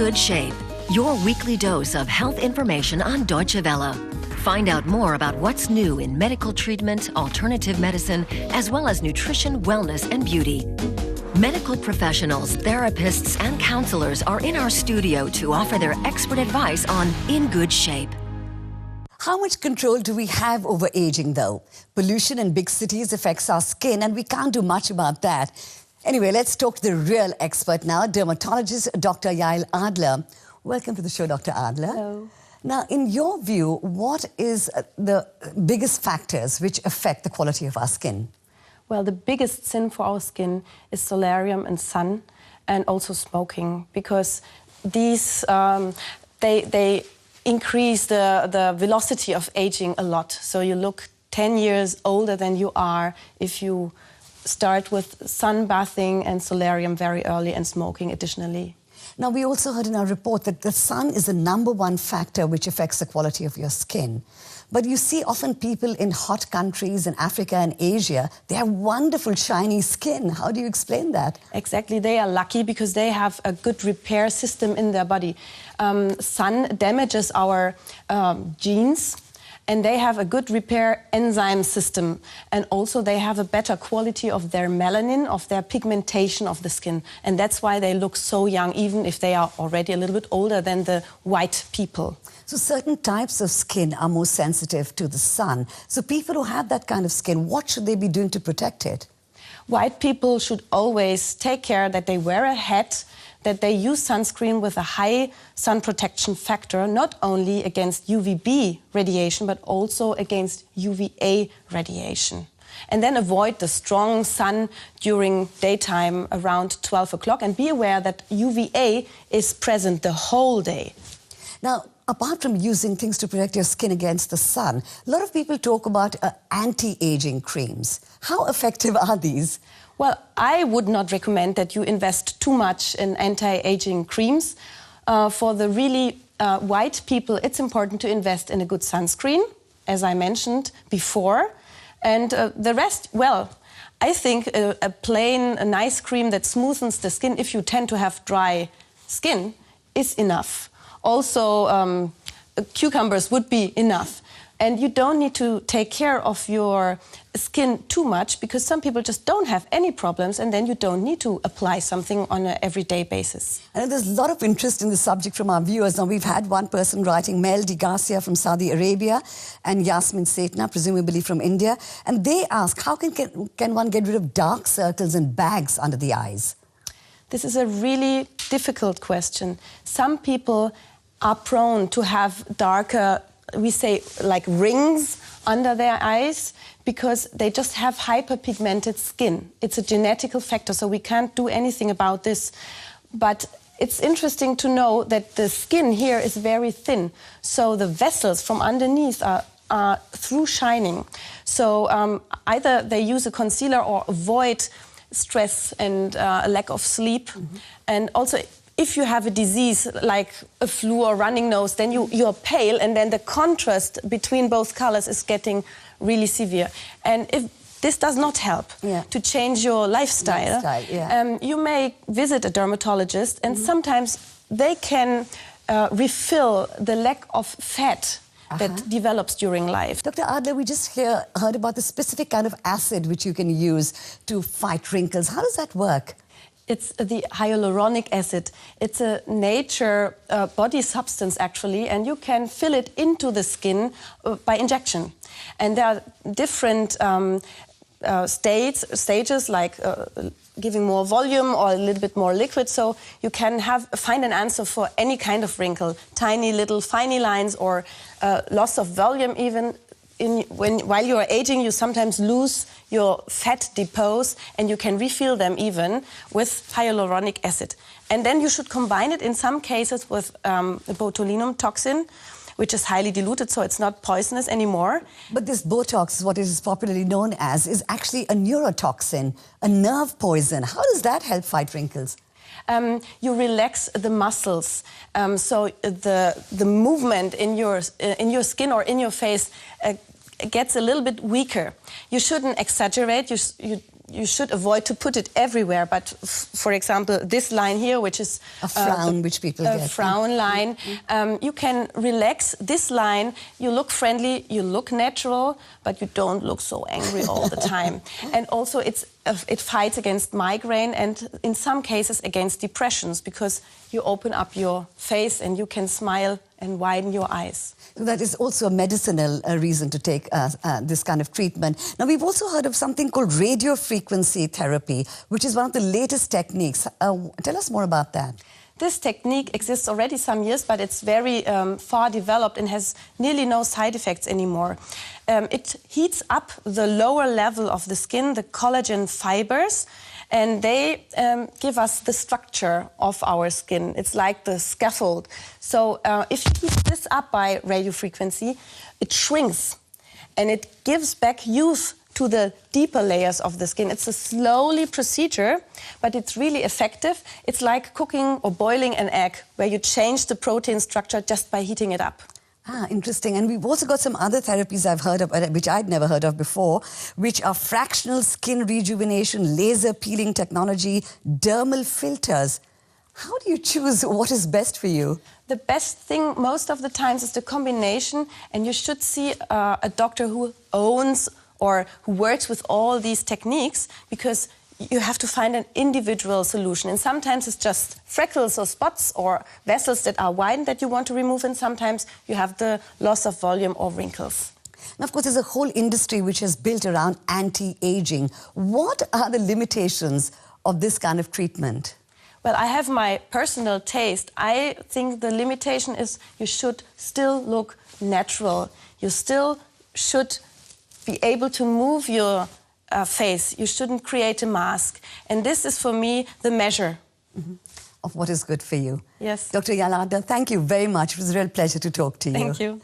Good Shape, your weekly dose of health information on Deutsche Welle. Find out more about what's new in medical treatment, alternative medicine, as well as nutrition, wellness, and beauty. Medical professionals, therapists, and counselors are in our studio to offer their expert advice on In Good Shape. How much control do we have over aging, though? Pollution in big cities affects our skin, and we can't do much about that. Anyway, let's talk to the real expert now, dermatologist Dr. Yael Adler. Welcome to the show, Dr. Adler. Hello. Now, in your view, what is the biggest factors which affect the quality of our skin? Well, the biggest sin for our skin is solarium and sun, and also smoking, because these they increase the velocity of aging a lot. So you look 10 years older than you are if you start with sunbathing and solarium very early and smoking additionally. Now, we also heard in our report that the sun is the #1 factor which affects the quality of your skin. But you see often people in hot countries in Africa and Asia, they have wonderful shiny skin. How do you explain that? Exactly, they are lucky because they have a good repair system in their body. Sun damages our genes, and they have a good repair enzyme system. And also they have a better quality of their melanin, of their pigmentation of the skin. And that's why they look so young, even if they are already a little bit older than the white people. So certain types of skin are more sensitive to the sun. So people who have that kind of skin, what should they be doing to protect it? White people should always take care that they wear a hat, that they use sunscreen with a high sun protection factor, not only against UVB radiation, but also against UVA radiation. And then avoid the strong sun during daytime around 12 o'clock, and be aware that UVA is present the whole day. Now, apart from using things to protect your skin against the sun, a lot of people talk about anti-aging creams. How effective are these? Well, I would not recommend that you invest too much in anti-aging creams. For the really white people, it's important to invest in a good sunscreen, as I mentioned before. And the rest, well, I think a plain, a nice cream that smoothens the skin, if you tend to have dry skin, is enough. Also, cucumbers would be enough. And you don't need to take care of your skin too much, because some people just don't have any problems, and then you don't need to apply something on an everyday basis. And there's a lot of interest in the subject from our viewers. Now, we've had one person writing, Mel Di Garcia from Saudi Arabia, and Yasmin Setna, presumably from India. And they ask, how can one get rid of dark circles and bags under the eyes? This is a really difficult question. Some people are prone to have darker, we say, like rings under their eyes, because they just have hyperpigmented skin. It's a genetical factor, so we can't do anything about this. But it's interesting to know that the skin here is very thin, so the vessels from underneath are through shining. So either they use a concealer or avoid stress and a lack of sleep. Mm-hmm. And also, if you have a disease like a flu or running nose, then you're pale, and then the contrast between both colors is getting really severe. And if this does not help to change your lifestyle, you may visit a dermatologist, and sometimes they can refill the lack of fat that develops during life. Dr. Adler, we just heard about the specific kind of acid which you can use to fight wrinkles. How does that work? It's the hyaluronic acid. It's a nature body substance, actually, and you can fill it into the skin by injection. And there are different stages, like giving more volume or a little bit more liquid, so you can find an answer for any kind of wrinkle, tiny little fine lines or loss of volume even. While you are aging, you sometimes lose your fat depots, and you can refill them even with hyaluronic acid. And then you should combine it in some cases with the botulinum toxin, which is highly diluted, so it's not poisonous anymore. But this botox, what it is popularly known as, is actually a neurotoxin, a nerve poison. How does that help fight wrinkles? You relax the muscles, so the movement in your skin or in your face gets a little bit weaker. You shouldn't exaggerate. You you should avoid to put it everywhere. But for example, this line here, which is a frown, which people get. A frown line. You can relax this line. You look friendly, you look natural, but you don't look so angry all the time. And also, it fights against migraine and in some cases against depressions, because you open up your face and you can smile and widen your eyes. That is also a medicinal reason to take this kind of treatment. Now, we've also heard of something called radiofrequency therapy, which is one of the latest techniques. Tell us more about that. This technique exists already some years, but it's very far developed and has nearly no side effects anymore. It heats up the lower level of the skin, the collagen fibers, and they give us the structure of our skin. It's like the scaffold. So if you heat this up by radiofrequency, it shrinks and it gives back youth to the deeper layers of the skin. It's a slowly procedure, but it's really effective. It's like cooking or boiling an egg, where you change the protein structure just by heating it up. Ah, interesting. And we've also got some other therapies I've heard of, which I'd never heard of before, which are fractional skin rejuvenation, laser peeling technology, dermal filters. How do you choose what is best for you? The best thing most of the times is the combination, and you should see a doctor who owns or who works with all these techniques, because you have to find an individual solution. And sometimes it's just freckles or spots or vessels that are widened that you want to remove, and sometimes you have the loss of volume or wrinkles. Now, of course, there's a whole industry which is built around anti-aging. What are the limitations of this kind of treatment? Well, I have my personal taste. I think the limitation is you should still look natural. You still should be able to move your face. You shouldn't create a mask. And this is, for me, the measure. Of what is good for you. Yes. Dr. Yael Adler, thank you very much. It was a real pleasure to talk to you. Thank you.